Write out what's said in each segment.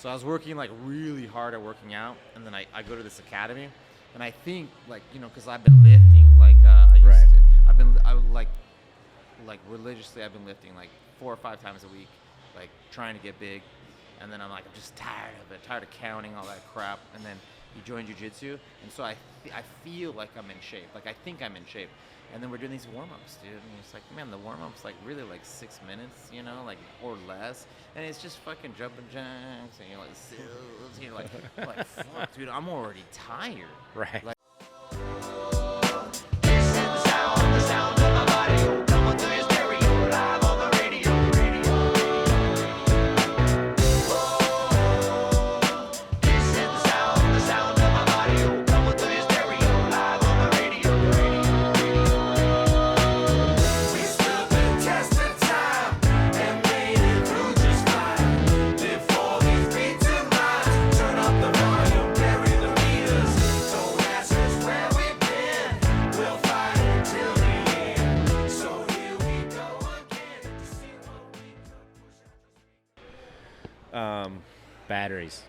So I was working like really hard at working out, and then I go to this academy, and I think like, you know, because I've been lifting like I used Right. to, I would like religiously I've been lifting like 4 or 5 times a week, like trying to get big, and then I'm like I'm just tired of it, tired of counting all that crap, and then you join jiu-jitsu, and so I feel like I'm in shape, like I think I'm in shape. And then we're doing these warm-ups, dude. And it's like, man, the warm-up's like really like 6 minutes, you know, like or less. And it's just fucking jumping jacks, and you're like, sills, you're like, fuck, dude, I'm already tired. Right. Like, Batteries.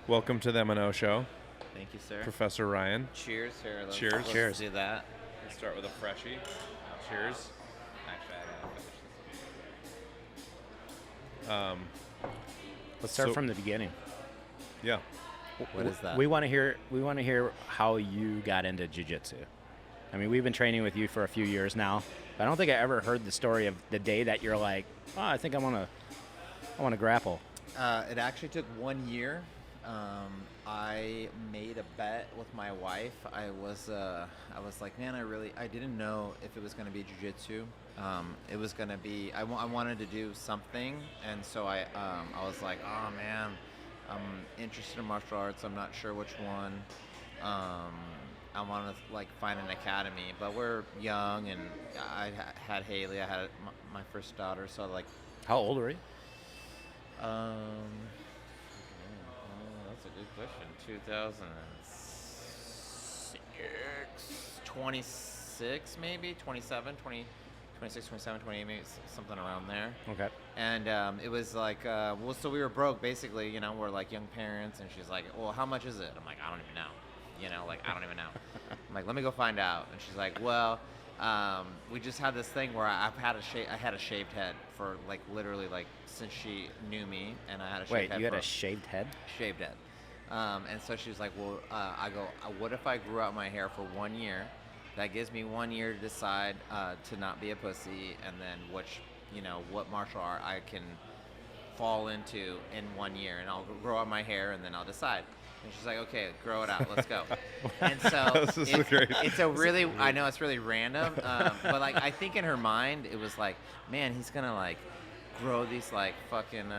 Welcome to the MNO Show, thank you, sir. Professor Ryan. Cheers, here. Cheers. Let's do that. Let's start with a freshie. Cheers. Actually, I gotta finish this. Let's start So- from the beginning. Yeah. What is that? We want to hear how you got into jiu-jitsu. I mean, we've been training with you for a few years now, but I don't think I ever heard the story of the day that you're like, oh, I think I want to grapple. It actually took 1 year. I made a bet with my wife. I was like, man, I didn't know if it was going to be jiu-jitsu. It was going to be, I wanted to do something. And so I was like, oh man, I'm interested in martial arts. I'm not sure which one. I want to like find an academy, but we're young, and I had Haley. I had my first daughter. So like, How old are you? That's a good question. 2006, 26 maybe, 27, 20, 26, 27, 28, maybe something around there. Okay. And it was like, so we were broke basically, you know, we're like young parents, and she's like, well, how much is it? I'm like, I don't even know. You know, like, I don't even know. I'm like, let me go find out. And she's like, well, we just had this thing where I had a shaved head for like literally like since she knew me, and I had a shaved head. Wait, you had a shaved head? Shaved head. And so she was like, well, I go, what if I grew out my hair for 1 year? That gives me 1 year to decide to not be a pussy, and then what martial art I can fall into in 1 year, and I'll grow out my hair, and then I'll decide. And she's like, okay, grow it out, let's go. And so it's a really, I know it's really random, but like I think in her mind it was like, man, he's gonna like grow these like fucking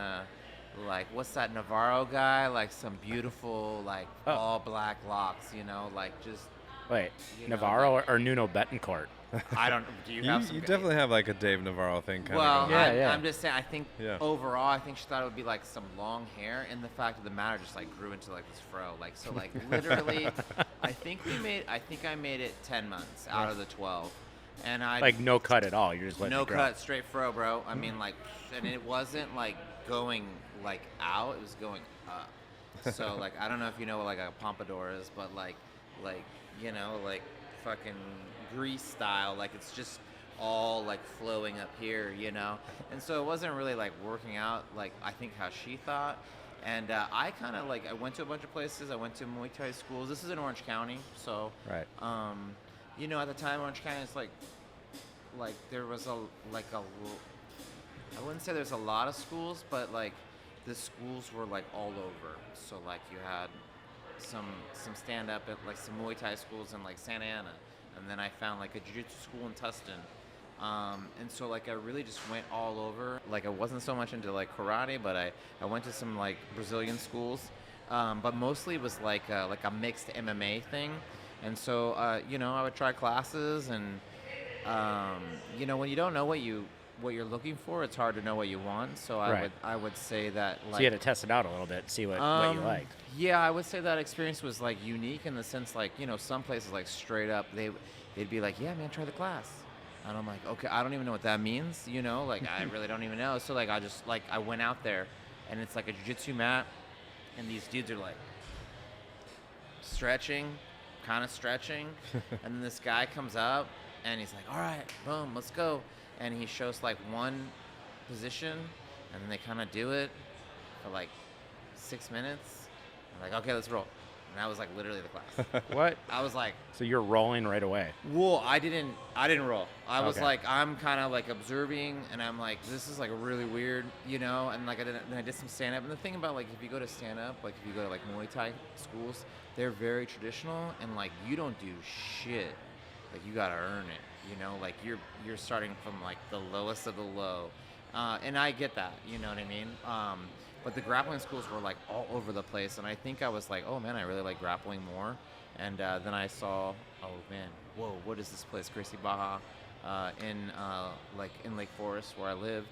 like what's that Navarro guy, like some beautiful like all black locks, you know, like just. Wait, You know, Navarro like- or Nuno Betancourt? I don't. Do you have some? You definitely have like a Dave Navarro thing kind Well, of Yeah, yeah. I'm just saying. I think Yeah. overall, I think she thought it would be like some long hair, and the fact of the matter just like grew into like this fro. Like so, like literally, I think I made it 10 months out of the 12, and I Like no cut at all. You're just letting no it grow. cut, straight fro, bro. I mean, like, and it wasn't like going like out; it was going up. So like, I don't know if you know what like a pompadour is, but like you know, like fucking Grease style, like it's just all like flowing up here, you know. And so it wasn't really like working out like I think how she thought. And I kind of like I went to a bunch of places. I went to Muay Thai schools. This is in Orange County, so Right. you know, at the time Orange County is like there was I wouldn't say there's a lot of schools, but like the schools were like all over. So like you had some stand up at like some Muay Thai schools in like Santa Ana, and then I found like a jiu-jitsu school in Tustin. And so like I really just went all over. Like I wasn't so much into like karate, but I went to some like Brazilian schools, but mostly it was like a mixed MMA thing. And so you know, I would try classes, and you know, when you don't know what you're looking for, it's hard to know what you want. So Right. I would say that like So you had to test it out a little bit, see what you liked. Yeah, I would say that experience was like unique in the sense like, you know, some places like straight up they'd be like, yeah, man, try the class. And I'm like, okay, I don't even know what that means, you know, like I really don't even know. So like I just like I went out there, and it's like a jiu-jitsu mat, and these dudes are like stretching, kind of stretching, and then this guy comes up, and he's like, all right, boom, let's go, and he shows like one position, and then they kind of do it for like 6 minutes. I'm like, okay, let's roll. And that was like literally the class. What? I was like, So you're rolling right away. whoa, I didn't roll. I was Okay. like, I'm kind of like observing, and I'm like, this is like really weird, you know. And like then I did some stand up. And the thing about like if you go to stand up, like if you go to like Muay Thai schools, they're very traditional, and like you don't do shit. Like you gotta earn it, you know. Like you're starting from like the lowest of the low, and I get that, you know what I mean. But the grappling schools were like all over the place, and I think I was like, oh man, I really like grappling more. And then I saw, oh man, whoa, what is this place, Gracie Baja, in Lake Forest where I lived,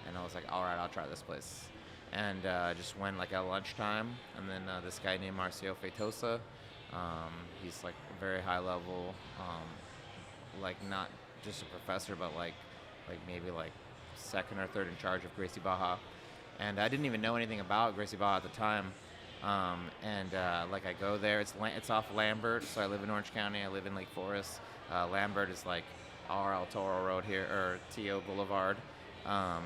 and I was like, all right, I'll try this place, and just went like at lunchtime, and then this guy named Marcio Feitosa, he's like very high level, like not just a professor, but like maybe like second or third in charge of Gracie Baja. And I didn't even know anything about Gracie Baja at the time. Like I go there, it's off Lambert, so I live in Orange County, I live in Lake Forest. Lambert is like our El Toro Road here, or T.O. Boulevard.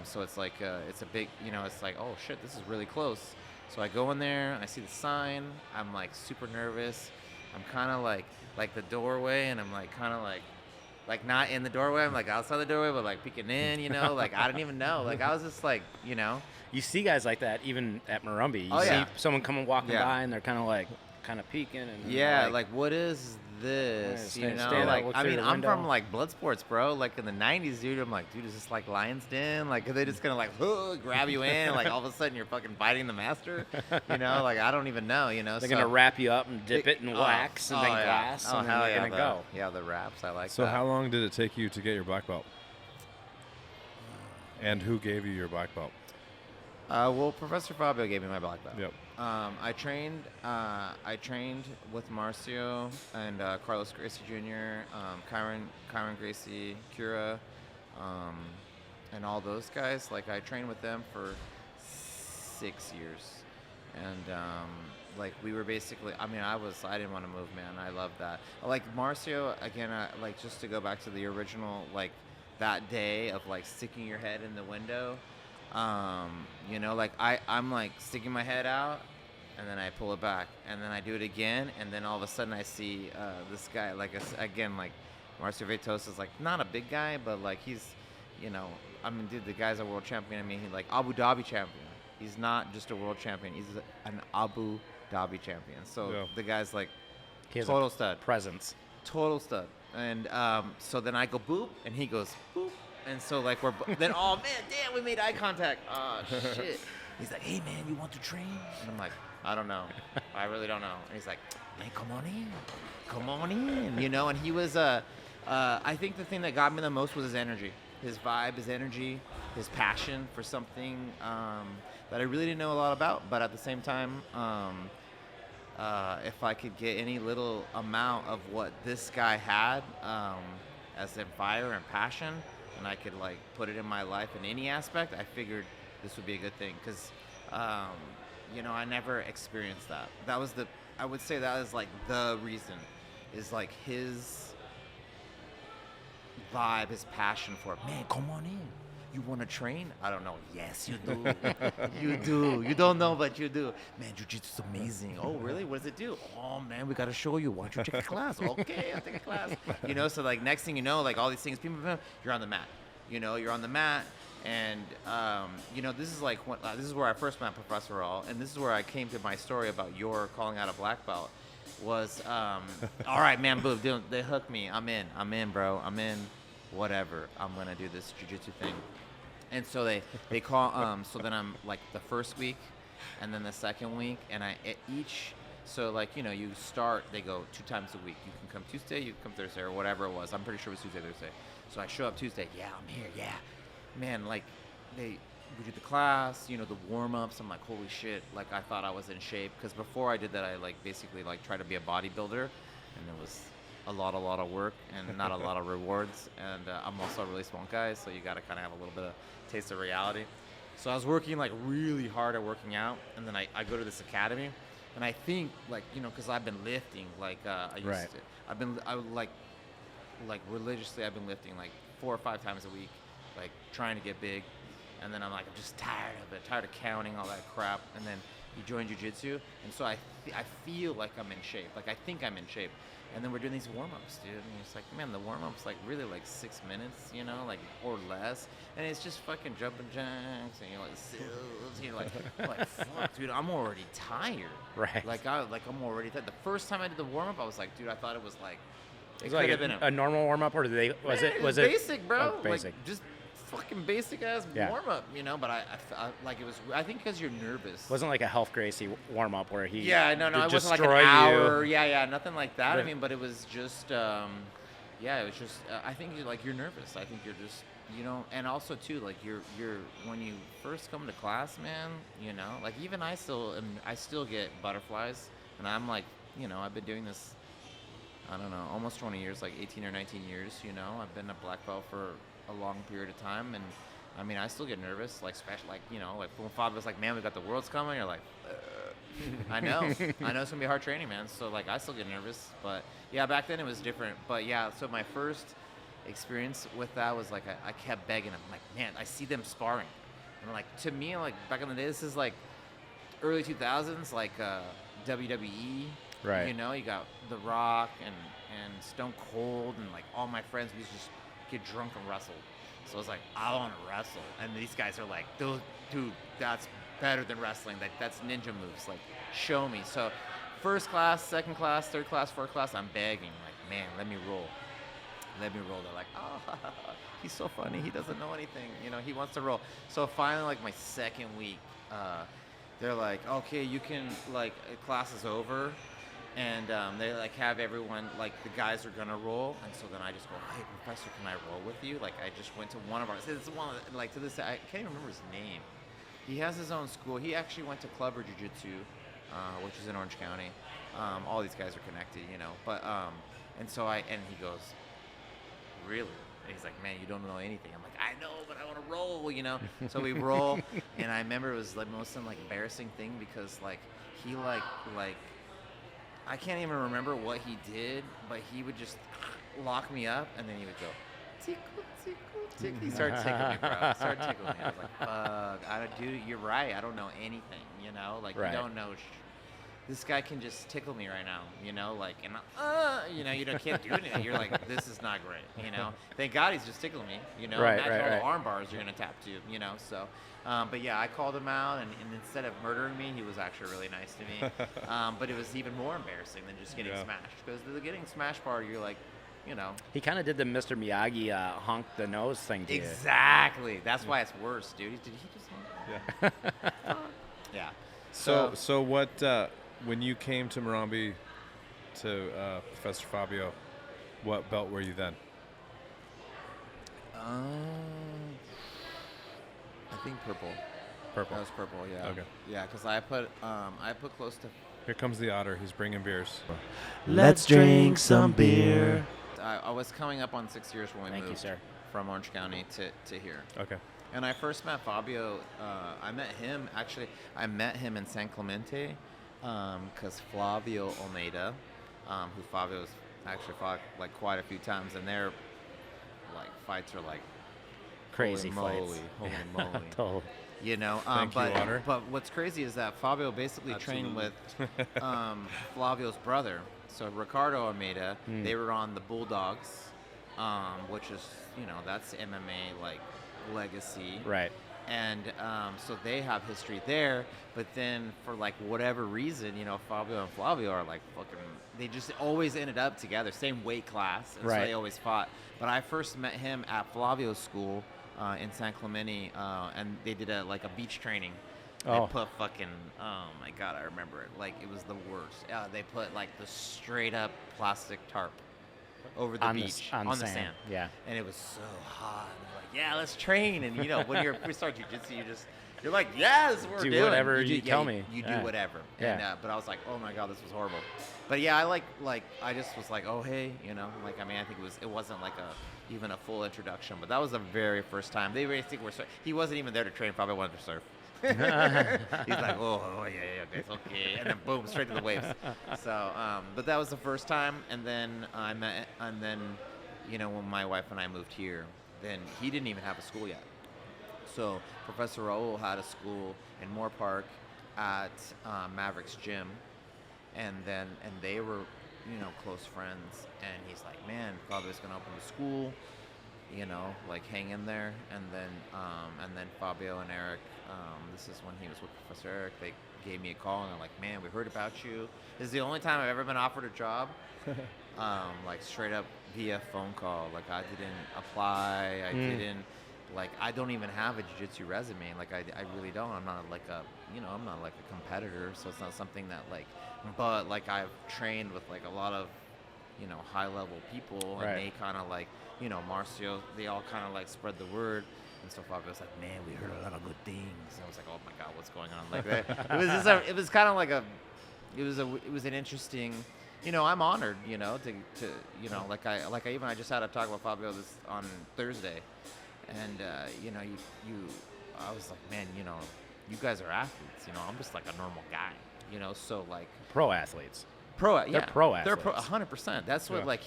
So it's like, it's a big, you know, it's like, oh shit, this is really close. So I go in there, I see the sign, I'm like super nervous. I'm kind of like the doorway, and I'm like kind of like not in the doorway, I'm like outside the doorway, but like peeking in, you know, like I didn't even know. Like I was just like, you know. You see guys like that even at Morumbi. You see yeah. someone coming walking Yeah. by, and they're kind of peeking. And Yeah, like what is this? Yeah, You know, stand up, like look I through mean, the I'm window. from like blood sports, bro. Like in the '90s, dude. I'm like, dude, is this like Lion's Den? Like, are they just gonna like grab you in, and, like all of a sudden you're fucking fighting the master? You know, like I don't even know. You know, they're so, gonna wrap you up and dip it in wax and then yeah. glass, Oh and then hell you're yeah, gonna go. Yeah, the wraps. I like So that. how long did it take you to get your black belt? And who gave you your black belt? Well, Professor Fabio gave me my black belt. Yep. I trained with Marcio and Carlos Gracie Jr., Kyron Gracie, Kira, and all those guys. Like I trained with them for 6 years, and like we were basically. I mean, I didn't want to move, man. I love that. Like Marcio again. Like just to go back to the original, like that day of like sticking your head in the window. You know, like I'm like sticking my head out, and then I pull it back, and then I do it again, and then all of a sudden I see this guy, like again, like Marcio Feitosa is like not a big guy, but like he's, you know, I mean, dude, the guy's a world champion. I mean, he's like Abu Dhabi champion. He's not just a world champion. He's an Abu Dhabi champion. So Yeah. the guy's like He has total a stud. presence. Total stud. And so then I go boop, and he goes boop. And so like then oh man, damn, we made eye contact. Oh shit. He's like, hey man, you want to train? And I'm like, I don't know. I really don't know. And he's like, man, come on in. You know, and he was I think the thing that got me the most was his energy. His vibe, his energy, his passion for something that I really didn't know a lot about, but at the same time, if I could get any little amount of what this guy had, as in fire and passion, and I could like put it in my life in any aspect, I figured this would be a good thing, because you know, I never experienced that. I would say that is like the reason, is like his vibe, his passion for it. Man, come on in. You want to train? I don't know. Yes, you do. You do. You don't know, but you do. Man, Jiu-Jitsu is amazing. Oh, really? What does it do? Oh, man, we got to show you. Why don't you take a class? Okay, I'll take a class. You know, so like next thing you know, like all these things, you're on the mat. You know, you're on the mat. And, you know, this is like, this is where I first met Professor Raul. And this is where I came to my story about your calling out a black belt. Was, all right, man, boom, dude, they hooked me. I'm in, bro. I'm in. Whatever. I'm going to do this jiu-jitsu thing. And so they call, so then I'm like the first week and then the second week, and so like, you know, you start, they go 2 times a week. You can come Tuesday, you can come Thursday, or whatever it was. I'm pretty sure it was Tuesday, Thursday. So I show up Tuesday. Yeah, I'm here. Yeah. Man, like we did the class, you know, the warm-ups. I'm like, holy shit. Like I thought I was in shape. Because before I did that, I like basically like tried to be a bodybuilder, and it was a lot of work and not a lot of rewards. And I'm also a really small guy, so you got to kind of have a little bit of taste of reality. So I was working like really hard at working out, and then I go to this academy, and I think like because I've been lifting like I used Right. to. I would like religiously. I've been lifting like 4 or 5 times a week, like trying to get big, and then I'm just tired of it, tired of counting all that crap, and then you join jiu-jitsu, and so I feel like I'm in shape, like I think I'm in shape. And then we're doing these warm-ups, dude. And it's like, man, the warm-up's like really like 6 minutes, like or less. And it's just fucking jumping jacks and you're like, sills, like fuck, dude, I'm already tired. Right. I'm already tired. The first time I did the warm-up, I was like, dude, I thought it was like, It was like a normal warm up, or did they was man, it was basic, bro? Oh, basic. Like just fucking basic ass Yeah. warm-up, But I like it was. I think because you're nervous. wasn't like a Health Gracie warm up where he Yeah, no, would it wasn't like an destroy hour. you. Yeah, nothing like that. I But- mean, but it was just, it was just. I think you're nervous. I think you're just, and also too, like you're when you first come to class, man, like even I still get butterflies, and I'm like, I've been doing this, I don't know, almost 20 years, like 18 or 19 years, I've been a black belt for a long period of time, and I mean, I still get nervous, like especially like like when Fabio was like, man, we got the Worlds coming, you're like, I know it's gonna be hard training, man. So like, I still get nervous, but yeah, back then it was different. But yeah, so my first experience with that was like, I kept begging. I'm like, man, I see them sparring, and like to me, like back in the day, this is like early 2000s, like WWE. Right. You got The Rock and Stone Cold, and like all my friends, we used to just get drunk and wrestle. So I was like, I want to wrestle. And these guys are like, dude, that's better than wrestling. That's ninja moves. Like, show me. So first class, second class, third class, fourth class, I'm begging. Like, man, let me roll. Let me roll. They're like, oh, he's so funny. He doesn't know anything. He wants to roll. So finally, like my second week, they're like, okay, you can, like, class is over. And they like have everyone, like the guys are gonna roll, and so then I just go, hey professor, can I roll with you? Like I just went to one of our, it's one like to this day, I can't even remember his name. He has his own school. He actually went to Club or Jiu-Jitsu, which is in Orange County. All these guys are connected, But and so and he goes, really? And he's like, man, you don't know anything. I'm like, I know, but I want to roll, So we roll, and I remember it was like most like embarrassing thing because like he like. I can't even remember what he did, but he would just lock me up, and then he would go, tickle, tickle, tickle. He started tickling me, bro. Started tickling me. I was like, fuck, dude, you're right. I don't know anything, Like, Right. you don't know. This guy can just tickle me right now, Like, and, you can't do anything. You're like, this is not great, Thank God he's just tickling me, Right, Imagine right, all right. the arm bars you're going to tap to, So, but yeah, I called him out, and instead of murdering me, he was actually really nice to me. But it was even more embarrassing than just getting smashed, because the getting smashed part, you're like, He kind of did the Mr. Miyagi honk the nose thing to you. exactly. That's why it's worse, dude. Did he just honk? Yeah. Yeah. So what? When you came to Morumbi to Professor Fabio, what belt were you then? I think purple. Purple. That was purple, yeah. Okay. Yeah, because I put close to. Here comes the otter. He's bringing beers. Let's drink some beer. I was coming up on 6 years when we Thank you, moved sir. from Orange County to here. Okay. And I first met Fabio. I met him in San Clemente because Flavio Almeida, who Fabio's actually fought like quite a few times, and their like fights are like Crazy holy fights. moly, holy moly. Totally. Thank you, Otter. but what's crazy is that Fabio basically trained with Flavio's brother. So Ricardo Almeida, they were on the Bulldogs, which is that's MMA like legacy. Right. And so they have history there, but then for like whatever reason, Fabio and Flavio are like fucking. They just always ended up together, same weight class, and so Right. they always fought. But I first met him at Flavio's school in San Clemente, and they did a beach training. Oh. They put fucking, oh my god, I remember it. Like it was the worst. They put like the straight up plastic tarp over the On the beach on the sand. Yeah. and it was so hot. And I'm like, yeah, let's train. And when we start jiu-jitsu, You're like, yes, we're Do doing whatever do, you tell me. You Yeah. do whatever. Yeah. And, but I was like, oh my god, this was horrible. But yeah, I like I just was like, oh hey, you know, like I mean, I think it wasn't like even a full introduction, but that was the very first time they basically were. He wasn't even there to train. Probably wanted to surf. He's like, oh yeah, okay, it's okay, and then boom, straight to the waves. So, but that was the first time, and then you know, when my wife and I moved here, then he didn't even have a school yet. So Professor Raul had a school in Moore Park at Mavericks Gym, and they were, you know, close friends. And he's like, man, Fabio's gonna open the school, you know, like hang in there. And then Fabio and Eric, this is when he was with Professor Eric, they gave me a call and they're like, man, we heard about you. This is the only time I've ever been offered a job, like straight up via phone call. Like I didn't apply, I don't even have a jiu-jitsu resume. Like I really don't. I'm not like I'm not like a competitor, so it's not something that but like I've trained with like a lot of, you know, high level people, and they kind of like, you know, Marcio, they all kind of like spread the word. And so Fabio was like, man, we heard a lot of good things. And I was like, oh my god, what's going on? Like it was kind of like it was an interesting, you know, I'm honored, you know, to you know, I just had a talk with Fabio on Thursday, and you know, I was like, man, you know, you guys are athletes, you know, I'm just like a normal guy, you know, so like Pro athletes. They're pro athletes. They're 100%. That's what like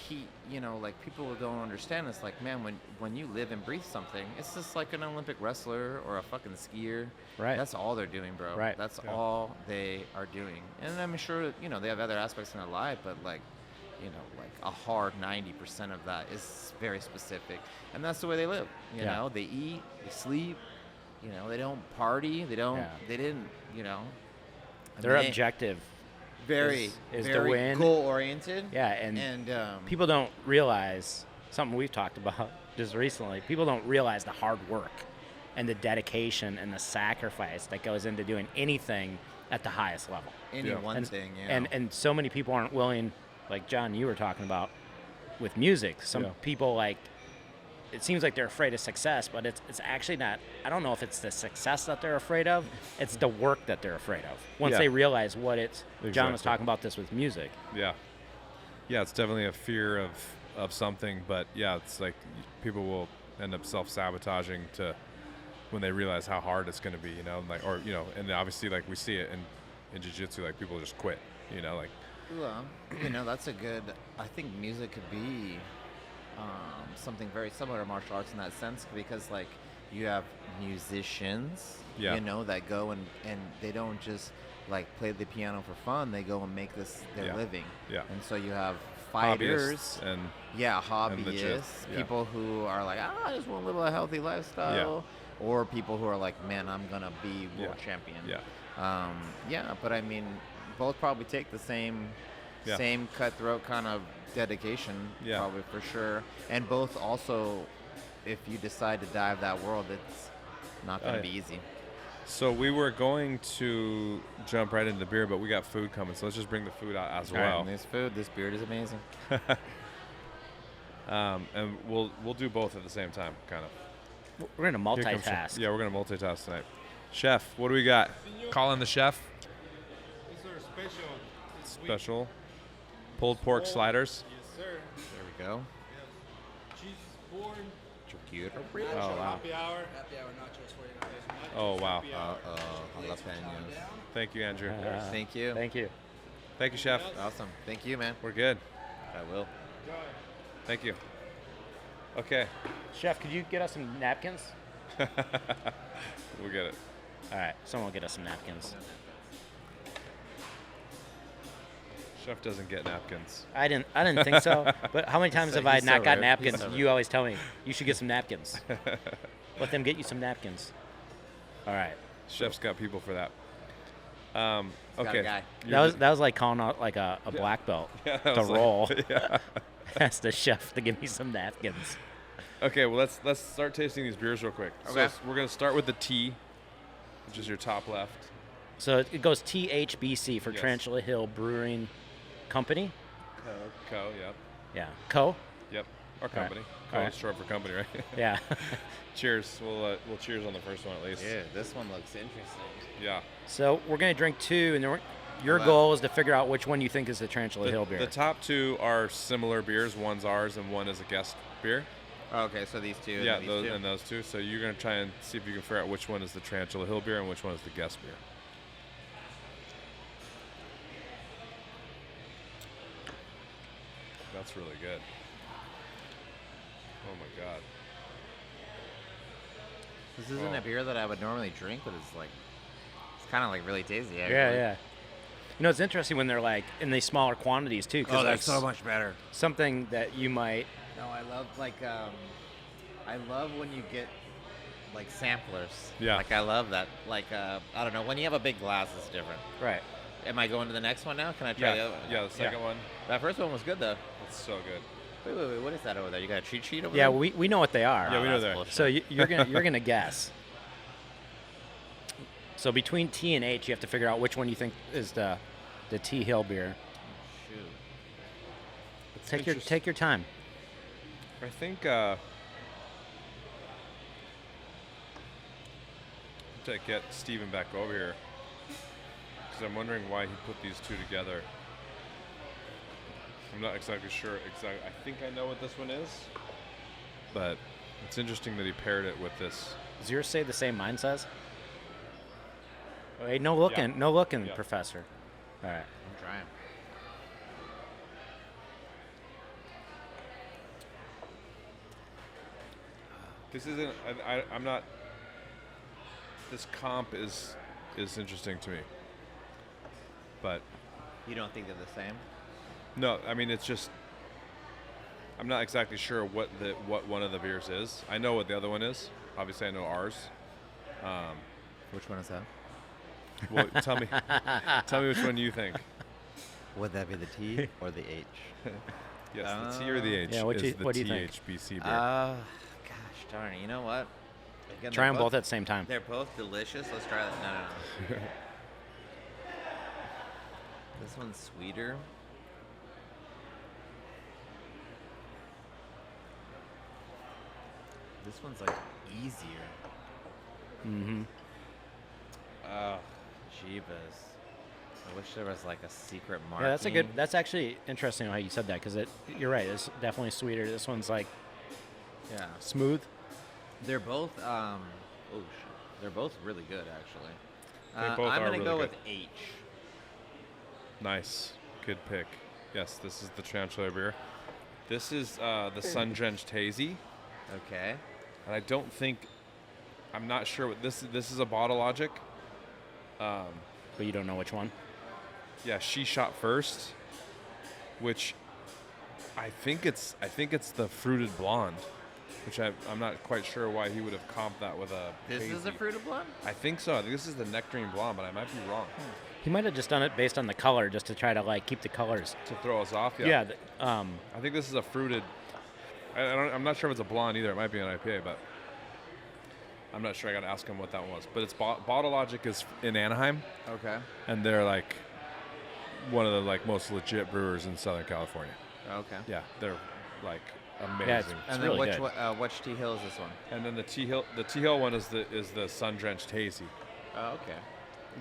you know, like people don't understand. It's like, man, when you live and breathe something, it's just like an Olympic wrestler or a fucking skier. Right. That's all they're doing, bro. Right. That's all they are doing. And I'm sure, you know, they have other aspects in their life, but like, you know, like a hard 90% of that is very specific, and that's the way they live. You know, they eat, they sleep. You know, they don't party. They don't. They didn't. You know. Their objective. Very to win. Goal oriented. Yeah, and people don't realize something we've talked about just recently. People don't realize the hard work and the dedication and the sacrifice that goes into doing anything at the highest level. And so many people aren't willing, like John, you were talking about with music. Some people like. It seems like they're afraid of success, but it's actually not. I don't know if it's the success that they're afraid of. It's the work that they're afraid of. Once they realize what it's. Exactly. John was talking about this with music. Yeah. Yeah, it's definitely a fear of something, but yeah, it's like people will end up self-sabotaging when they realize how hard it's going to be, you know, like, or, you know, and obviously like we see it in jiu-jitsu, like people just quit, you know, like. Well, you know, that's I think music could be something very similar to martial arts in that sense, because like you have musicians, you know, that go and they don't just like play the piano for fun. They go and make this their living. Yeah. And so you have fighters hobbyists, people who are like, I just want to live a healthy lifestyle, or people who are like, man, I'm gonna be world champion. But I mean, both probably take the same cutthroat kind of dedication, probably for sure, and both also, if you decide to dive that world, it's not going to be easy. So we were going to jump right into the beer, but we got food coming, so let's just bring the food out as well. Right, this beard is amazing. And we'll do both at the same time, kind of. We're going to multitask. Yeah, we're going to multitask tonight. Chef, what do we got? Calling the chef. These are special. Pulled pork sliders. Yes, sir. There we go. Yeah. Cheese is born. Charcuterie. Oh, wow. Happy hour nachos for you guys. Oh, wow. Jalapenos. Thank you, Andrew. Thank you. Thank you. Thank you, Chef. Awesome. Thank you, man. We're good. I will. Thank you. Okay. Chef, could you get us some napkins? We'll get it. All right. Someone will get us some napkins. Chef doesn't get napkins. I didn't think so. But how many times have I not got napkins? You always tell me you should get some napkins. Let them get you some napkins. All right. Chef's got people for that. Okay. Got a guy. That was like calling out like a black belt to roll. Ask the chef to give me some napkins. Okay. Well, let's start tasting these beers real quick. Okay. So we're gonna start with the T, which is your top left. So it goes THBC for Tarantula Hill Brewing Company. Co. Yep. Yeah. Co. Yep. Or company. All Call right. it short for company, right? Yeah. Cheers. We'll cheers on the first one at least. Dude, this one looks interesting. Yeah. So we're gonna drink 2, and then your Wow. goal is to figure out which one you think is the Tarantula Hill beer. The top 2 are similar beers. One's ours and one is a guest beer. Okay, so these two. Yeah, and these those two. and those 2. So you're gonna try and see if you can figure out which one is the Tarantula Hill beer and which one is the guest beer. That's really good. Oh my god. This isn't Oh. a beer that I would normally drink, but it's kind of like really tasty. yeah, Actually. yeah. You know, it's interesting when they're like in these smaller quantities too. 'Cause Oh, that's like so much better. something that you might. No, I love I love when you get like samplers. Yeah. Like I love that. Like I don't know, when you have a big glass, it's different. Right. Am I going to the next one now? Can I try the Yeah, other one? yeah, the second one. That first one was good though. It's so good. Wait, what is that over there? You got a cheat sheet over Yeah, there? we know what they are. Yeah, we know that's that. bullshit. So you're gonna guess. So between T and H, you have to figure out which one you think is the T Hill beer. Shoot. Take your time. I think to get Steven back over here because I'm wondering why he put these 2 together. I'm not exactly sure. I think I know what this one is, but it's interesting that he paired it with this. Does yours say the same mine says? Wait, no looking, Yeah. Professor. All right. I'm trying. This isn't. I'm not. This comp is interesting to me, but You don't think they're the same? no. I mean, it's just. I'm not exactly sure what one of the beers is. I know what the other one is. Obviously, I know ours. Which one is that? Well, tell me which one you think. Would that be the T or the H? Yes, the T or the H Yeah, what is do the you think? THBC beer. Gosh darn it. You know what? Again, Try they're them both at the same time. They're both delicious. Let's try that. No. This one's sweeter. This one's like easier. Mm-hmm. Jeebus. I wish there was like a secret mark. Yeah, that's actually interesting how you said that because you're right. It's definitely sweeter. This one's like Yeah. smooth. They're both they're both really good actually. They both I'm are gonna really go good. with H. Nice, good pick. Yes, this is the Tarantula beer. This is the Sun Drenched Hazy, Okay. and I don't think. I'm not sure what this is. This is a Bottle Logic. But you don't know which one. Yeah, she shot first, which I think it's the fruited blonde, which I'm not quite sure why he would have comped that with a. This is a hazy. fruited blonde? I think so. I think this is the nectarine blonde, but I might be wrong. He might have just done it based on the color, just to try to like keep the colors. To throw us off, Yeah. I think this is a fruited. I'm not sure if it's a blonde either. It might be an IPA, but I'm not sure. I got to ask him what that one was. But it's Bottle Logic is in Anaheim, Okay. and they're like one of the like most legit brewers in Southern California. Okay. Yeah, they're like amazing. Yeah, it's And really then good. which T Hill is this one? And then the T Hill one is the Sun Drenched Hazy. Oh, okay.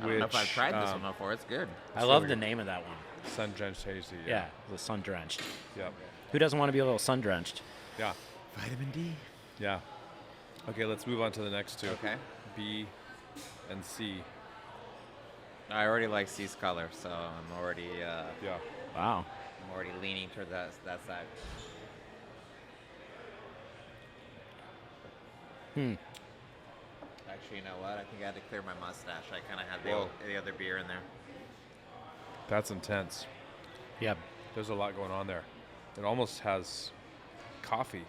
I don't know if I've Which, tried this one before. It's good. I love really the good. name of that one. Sun Drenched Hazy. Yeah, the sun drenched. Yeah. Who doesn't want to be a little sun drenched? Yeah. Vitamin D. Yeah. Okay, let's move on to the next two. Okay. B and C. I already like C's color, so I'm already Yeah. Wow. I'm already leaning toward that side. Actually, you know what? I think I had to clear my mustache. I kind of had Whoa. the other beer in there. That's intense. Yeah. There's a lot going on there. It almost has coffee.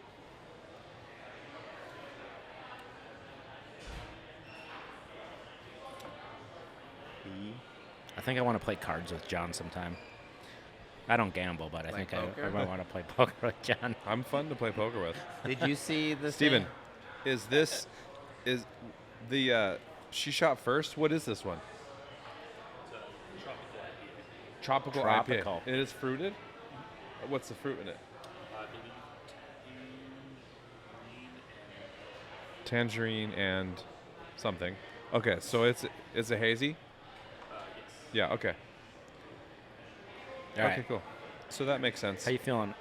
I think I want to play cards with John sometime. I don't gamble, but I Play think I poker? might want to play poker with John. I'm fun to play poker with. Did you see the Steven, thing? is the she shot first? What is this one? Tropical IPA. Tropical. It is fruited? What's the fruit in it? tangerine and something. Okay, so it's a hazy. Yes. Yeah. Okay. All Okay. right. Cool. So that makes sense. How you feeling,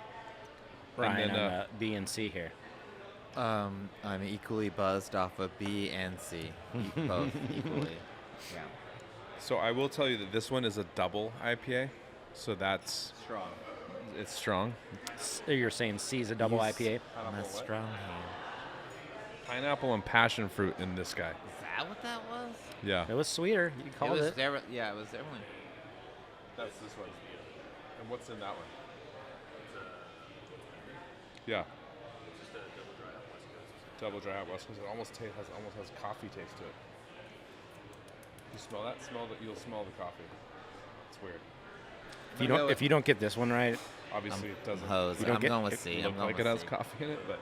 Ryan, then, on the B and C here? I'm equally buzzed off of B and C, both equally. Yeah. So I will tell you that this one is a double IPA. So that's Strong. it's strong. You're saying C is a double IPA? I'm a strong hand. Pineapple and passion fruit in this guy. Is that what that was? Yeah. It was sweeter. You called it was it. yeah, it was definitely. That's this one. And what's in that one? Yeah. Double dry hop West Coast. It almost has coffee taste to it. You smell that? You'll smell the coffee. It's weird. If you don't get this one right, Obviously, it doesn't Hose. You don't I'm get- going with it C. look I'm going like with it has C. coffee in it, but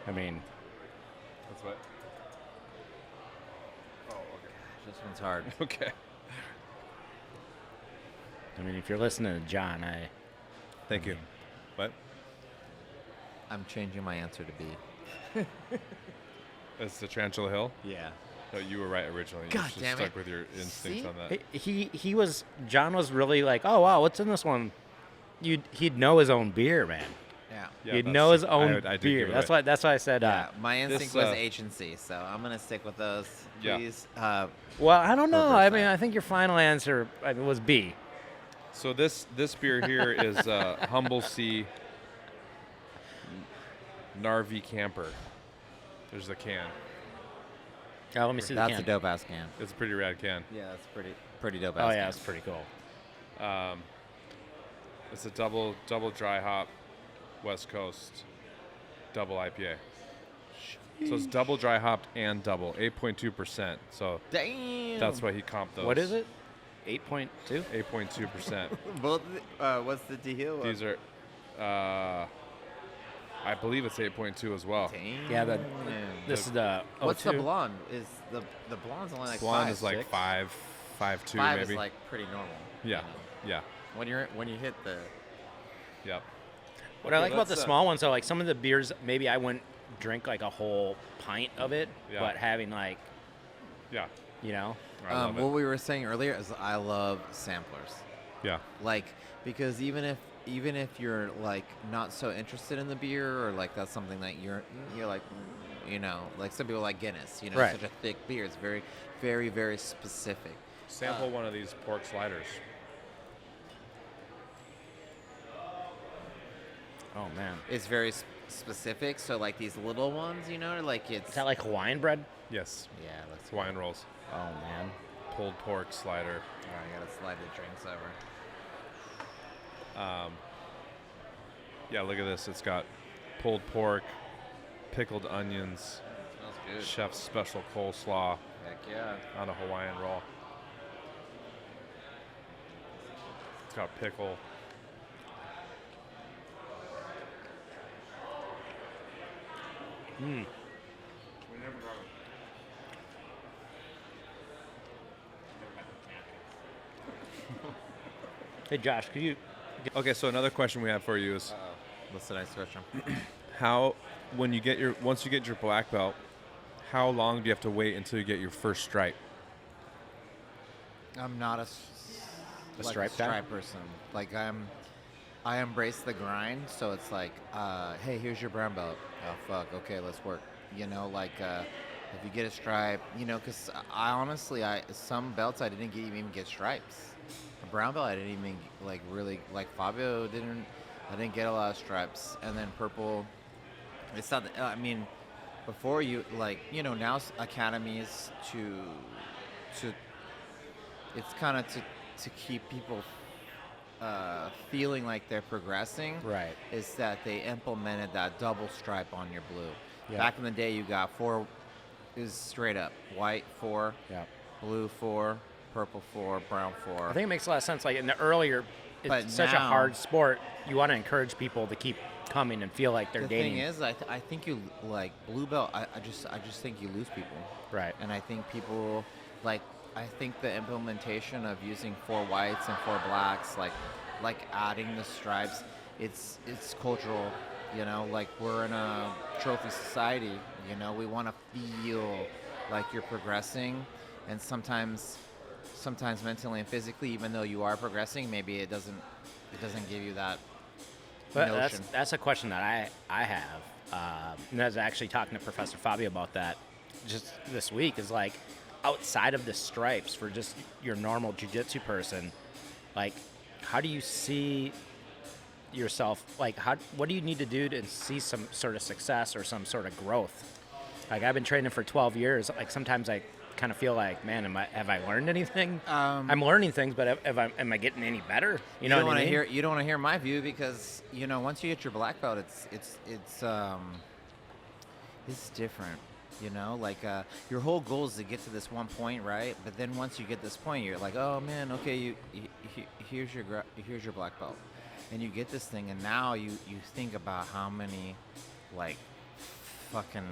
I mean, that's what. Oh, This one's hard. okay. Okay. if you're listening to John, Thank you. What? I'm changing my answer to B. It's the Tarantula Hill? Yeah. No, you were right originally. God you just damn stuck it. with your instincts See? on that. John was really like, oh wow, what's in this one? He'd know his own beer, man. Yeah. Yeah, He'd that's know his true. own I did beer. give it That's right. why I said. Yeah, my instinct this, was H and C, so I'm gonna stick with those. Yeah. Please. Well, I don't know. Reverse I mean, that. I think your final answer was B. So this beer here is Humble Sea Narvi Camper. There's the can. Let me see the That's can. a dope ass can. It's a pretty rad can. Yeah, that's pretty dope ass. Oh can. yeah, it's pretty cool. It's a double dry hop West Coast double IPA. So it's double dry hopped and double 8.2%. So Damn. that's why he comped those. What is it? 8.2. 8.2%. Both. What's the deal? These are, I believe it's 8.2 as well. Damn. Yeah, this is the. What's the 02. blonde? Is the blonde's only like Blonde 5, is like 6? 5.2 5 maybe. is like pretty normal. yeah, you know. yeah, When you hit the. yep. What I Okay, like about the let's, small ones, though, like some of the beers, maybe I wouldn't drink like a whole pint of it, Yeah. but having like, Yeah, you know, I love what it. we were saying earlier is I love samplers. Yeah, Like, because even if you're like not so interested in the beer, or like that's something that you're like, you know, like some people like Guinness, you know, Right. such a thick beer. It's very, very, very specific. sample one of these pork sliders. oh man, It's very specific. So like these little ones, you know, like it's. is that like Hawaiian bread? Yes, Yeah, let's. Hawaiian rolls, Oh man, pulled pork slider. All right, I gotta slide the drinks over. Yeah, look at this. It's got pulled pork, pickled onions, Smells good. chef's special coleslaw Heck yeah. on a Hawaiian roll. It's got pickle. hey Josh, could you? Okay, so another question we have for you is What's the next question? how, once you get your black belt, how long do you have to wait until you get your first stripe? I'm not a stripe guy? person. Like I embrace the grind. So it's like, hey, here's your brown belt. Oh fuck, okay, let's work. You know, like if you get a stripe, you know, because I honestly, some belts I didn't even get stripes. A brown belt I didn't even like really like Fabio didn't. I didn't get a lot of stripes, and then purple. It's not. I mean, before you like, you know, now academies to it's kind of to keep people feeling like they're progressing. Right. Is that they implemented that double stripe on your blue. Yeah. Back in the day, you got 4 is straight up white 4, Yeah. blue 4, purple 4, brown 4. I think it makes a lot of sense. Like in the earlier, it's But such a now- hard sport. You want to encourage people to keep coming and feel like they're the gaining. thing is, I think you like blue belt. I just think you lose people. Right. And I think people like. I think the implementation of using 4 whites and 4 blacks, like adding the stripes, it's cultural. You know, like we're in a trophy society. You know, we want to feel like you're progressing, and sometimes mentally and physically, even though you are progressing, maybe it doesn't give you that But notion. that's a question that I have. And I was actually talking to Professor Fabio about that just this week. Is like outside of the stripes for just your normal jiu-jitsu person, like how do you see yourself? Like what do you need to do to see some sort of success or some sort of growth? Like I've been training for 12 years. Like sometimes I kind of feel like, man, have I learned anything? I'm learning things, but am I getting any better? You know what I mean? You don't want to hear my view because once you get your black belt, it's different. Like your whole goal is to get to this one point, right? But then once you get this point, you're like, oh man, okay, here's your black belt, and you get this thing, and now you think about how many like fucking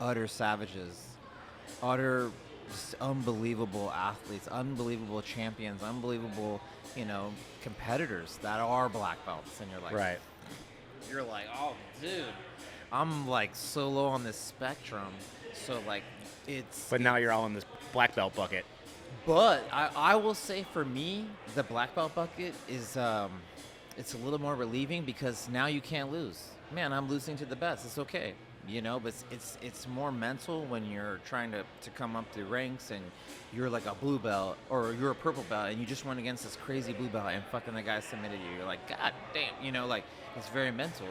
utter savages, utter just unbelievable athletes, unbelievable champions, unbelievable competitors that are black belts, and you're like, right. You're like, oh dude, I'm like so low on this spectrum, so like But now you're all in this black belt bucket. But I will say for me, the black belt bucket is it's a little more relieving because now you can't lose. Man, I'm losing to the best. It's okay. But it's more mental when you're trying to come up the ranks and you're like a blue belt or you're a purple belt and you just went against this crazy blue belt and fucking the guy submitted you. You're like, God damn, like it's very mental.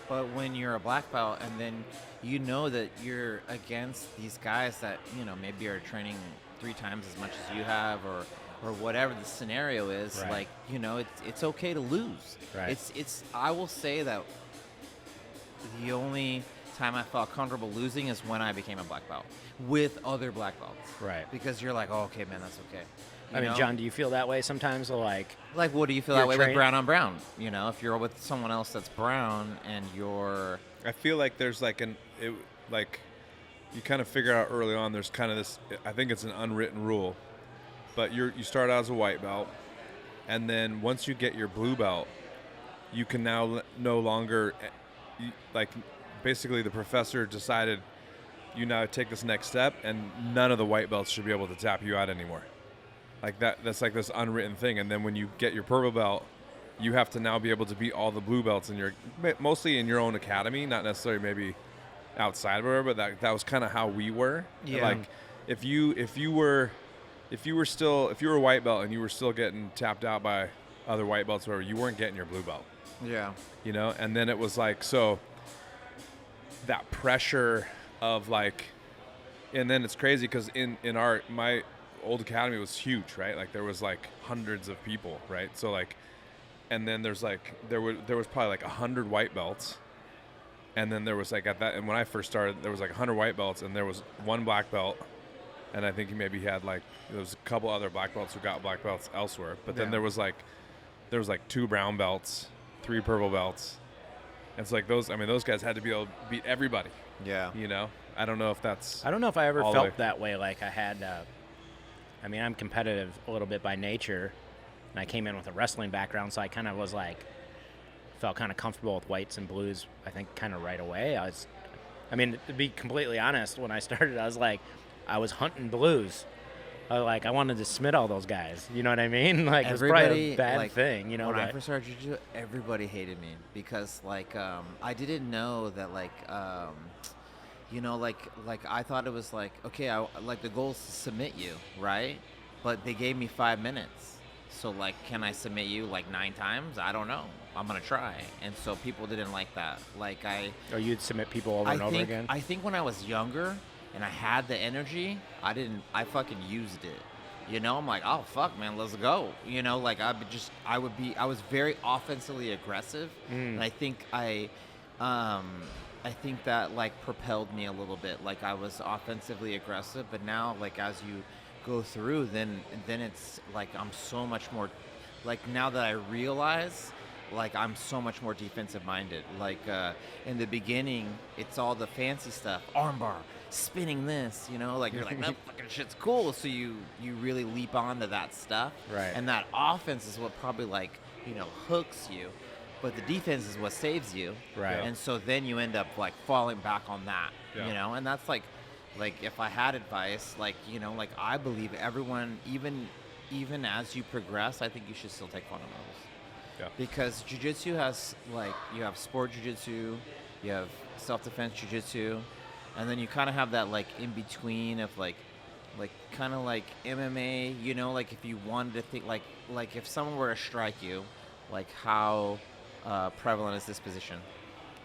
But when you're a black belt and then that you're against these guys that, maybe are training 3 times as much as you have or whatever the scenario is, right. like, it's okay to lose. Right. I will say that the only time I felt comfortable losing is when I became a black belt with other black belts. Right. Because you're like, oh, okay, man, that's okay. I mean, John, do you feel that way sometimes? Like what do you feel that way with brown on brown? If you're with someone else that's brown and you're... I feel like there's like you kind of figure out early on, there's kind of this, I think it's an unwritten rule, but you start out as a white belt, and then once you get your blue belt, you can now no longer, basically the professor decided you now take this next step and none of the white belts should be able to tap you out anymore. Like that's like this unwritten thing. And then when you get your purple belt, you have to now be able to beat all the blue belts mostly in your own academy, not necessarily maybe outside or whatever, but that was kind of how we were. Yeah. Like if you were a white belt and you were still getting tapped out by other white belts or whatever, you weren't getting your blue belt. Yeah. And then it was like, so that pressure of like, and then it's crazy because in my old academy was huge, right? Like there was like hundreds of people, right? So like, and then there was probably like 100 white belts, and then there was like and when I first started, there was like 100 white belts, and there was 1 black belt, and I think he maybe had there was a couple other black belts who got black belts elsewhere, but then there was like 2 brown belts, 3 purple belts. And it's like those guys had to be able to beat everybody. Yeah. I don't know if that's... I don't know if I ever felt that way. Like I had, I'm competitive a little bit by nature, and I came in with a wrestling background, so I kind of was like, felt kind of comfortable with whites and blues, I think kind of right away. To be completely honest, when I started, I was like, I was hunting blues. I wanted to submit all those guys. You know what I mean? Like, it was probably a bad thing, When I first started jiu-jitsu, everybody hated me because, I didn't know that, I thought it was like, okay, the goal is to submit you, right? But they gave me 5 minutes. So, can I submit you, 9 times? I don't know. I'm going to try. And so people didn't like that. Or you'd submit people over and over again? I think when I was younger and I had the energy, I fucking used it. I'm like, oh, fuck, man, let's go. I was very offensively aggressive. And I think that propelled me a little bit. I was offensively aggressive, but now as you go through, then it's I'm so much more now that I realize I'm so much more defensive minded. In the beginning, it's all the fancy stuff, armbar, spinning this, you're like, that fucking shit's cool. So you really leap onto that stuff. Right. And that offense is what probably hooks you. but the defense is what saves you. Right. And so then you end up like falling back on that, Yeah. you know, and that's like if I had advice, like, you know, like I believe everyone, even as you progress, I think you should still take fundamentals. Yeah. Because jiu-jitsu has, like, you have sport jiu-jitsu, you have self-defense jiu-jitsu, and then you kind of have that, like, in-between of, like kind of like MMA, you know, like if you wanted to think, like if someone were to strike you, like how prevalent is this position?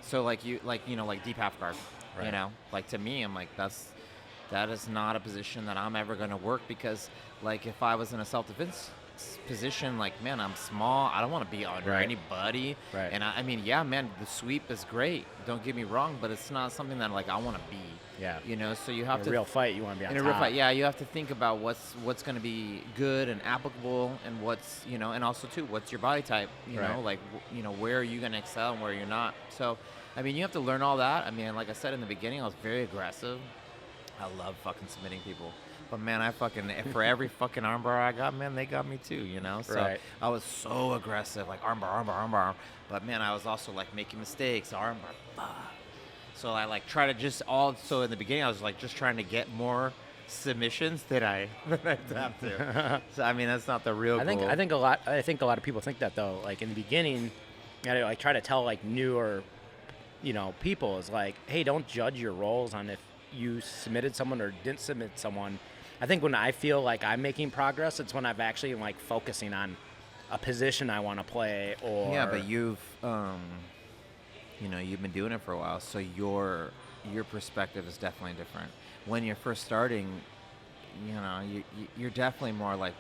So, like, you know, like deep half guard, you Right. know? Like, to me, I'm like, that is not a position that I'm ever going to work, because, like, if I was in a self-defense position, like, man, I'm small. I don't want to be under Right. anybody. Right. And I mean, yeah, man, the sweep is great. Don't get me wrong, but it's not something that, like, I want to be. Yeah. You know, so you have In to a real fight, you want to be on in a top. real fight, yeah, you have to think about what's going to be good and applicable, and what's, you know, and also too, what's your body type, you know, Right. like, you know, where are you going to excel and where you're not. So, I mean, you have to learn all that. I mean, like I said in the beginning, I was very aggressive. I love fucking submitting people. But, man, I fucking, for every fucking armbar I got, man, they got me too, you know? So Right. I was so aggressive, like armbar. But, man, I was also, like, making mistakes, armbar, fuck. So I, like, try to just so in the beginning, I was, like, just trying to get more submissions than I tapped to. So, I mean, that's not the real I think a lot of people think that, though. Like, in the beginning, I like try to tell, like, newer, you know, people is like, hey, don't judge your roles on if you submitted someone or didn't submit someone. I think when I feel like I'm making progress, it's when I've actually, like, focusing on a position I want to play, or Yeah, but you've, you know, you've been doing it for a while, so your perspective is definitely different. When you're first starting, you know, you're definitely more like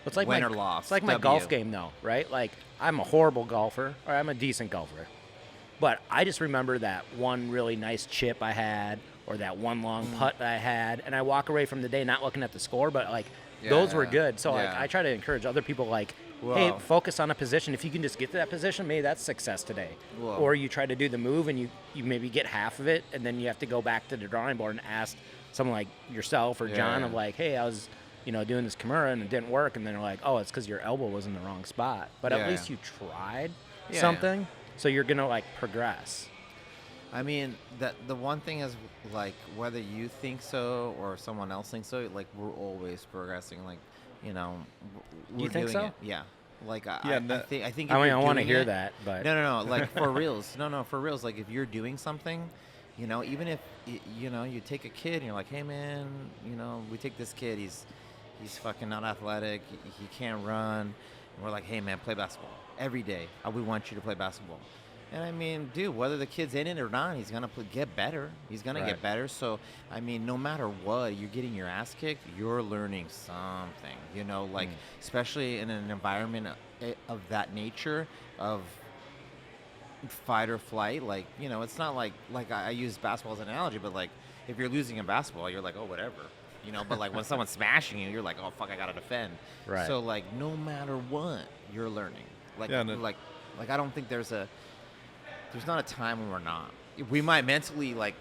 it's like win my, or loss. It's like my W. golf game, though, right? Like, I'm a horrible golfer, or I'm a decent golfer, but I just remember that one really nice chip I had, or that one long putt that I had, and I walk away from the day not looking at the score, but, like, those were good. So, like, yeah. I try to encourage other people, like, Whoa. hey, focus on a position. If you can just get to that position, maybe that's success today. Whoa. Or you try to do the move and you maybe get half of it, and then you have to go back to the drawing board and ask someone like yourself or John of, like, hey, I was, you know, doing this Kimura and it didn't work, and then they're like, oh, it's because your elbow was in the wrong spot. But at least you tried something, so you're gonna, like, progress. I mean, the one thing is, like, whether you think so or someone else thinks so, like, we're always progressing. Like, you know, we're You think doing so? it. Yeah. Like, Yeah, I think. If I mean, you're I want to doing hear it- that, but No. Like, for reals. No, for reals. Like, if you're doing something, you know, even if you know, you take a kid and you're like, hey, man, you know, we take this kid. He's fucking not athletic. He can't run. And we're like, hey, man, play basketball every day. We want you to play basketball. And I mean, dude, whether the kid's in it or not, he's gonna get better. He's gonna Right. get better. So, I mean, no matter what, you're getting your ass kicked. You're learning something. You know, like, especially in an environment of that nature, of fight or flight. Like, you know, it's not like I use basketball as an analogy, but, like, if you're losing in basketball, you're like, oh, whatever. You know, but, like, when someone's smashing you, you're like, oh, fuck, I gotta defend. Right. So, like, no matter what, you're learning. Like, Yeah, no- like I don't think there's not a time when we're not. We might mentally, like,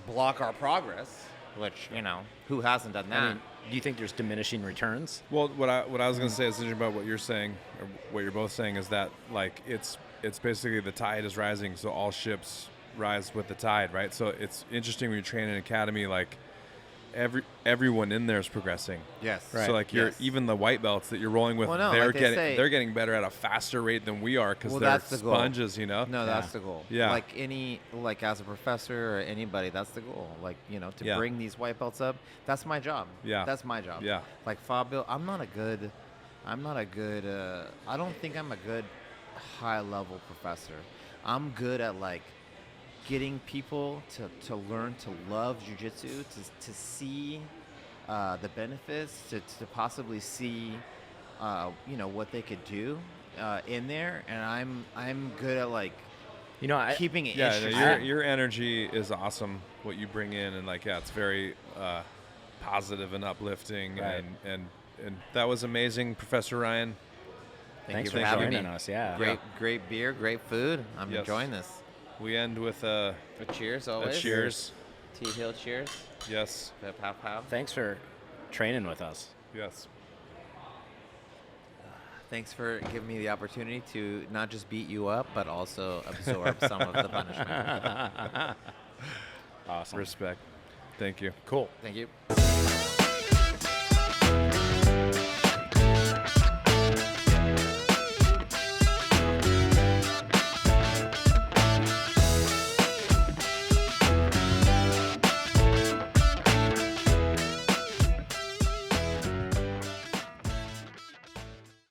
block our progress, which, you know, who hasn't done that? I mean, do you think there's diminishing returns? Well, what I was going to say is interesting about what you're saying, or what you're both saying, is that, like, it's basically the tide is rising, so all ships rise with the tide, right? So it's interesting when you train in an academy, like, everyone in there is progressing. Yes. Right. So, like, Yes. even the white belts that you're rolling with, Well, no, they're like they say- they're getting better at a faster rate than we are, because Well, they're that's the goal. sponges, you know. No, that's the goal. Yeah. Like, as a professor or anybody, that's the goal. Like, you know, to Yeah. bring these white belts up, that's my job. Yeah. That's my job. Yeah. Like, Fabio, I don't think I'm a good high-level professor. I'm good at, like, getting people to learn to love jiu-jitsu, to see the benefits, to possibly see, you know, what they could do in there. And I'm good at, like, You know, keeping it Yeah, no, interesting. your energy is awesome. What you bring in, and, like, yeah, it's very positive and uplifting, Right. and that was amazing, Professor Ryan. Thank thanks you for having me. joining us. Yeah. Great beer, great food. I'm Yes. enjoying this. We end with a A cheers always. cheers. T Hill cheers. Yes, Pow pow. Thanks for training with us. yes. Thanks for giving me the opportunity to not just beat you up, but also absorb some of the punishment. Awesome. Respect. Thank you. Cool. Thank you.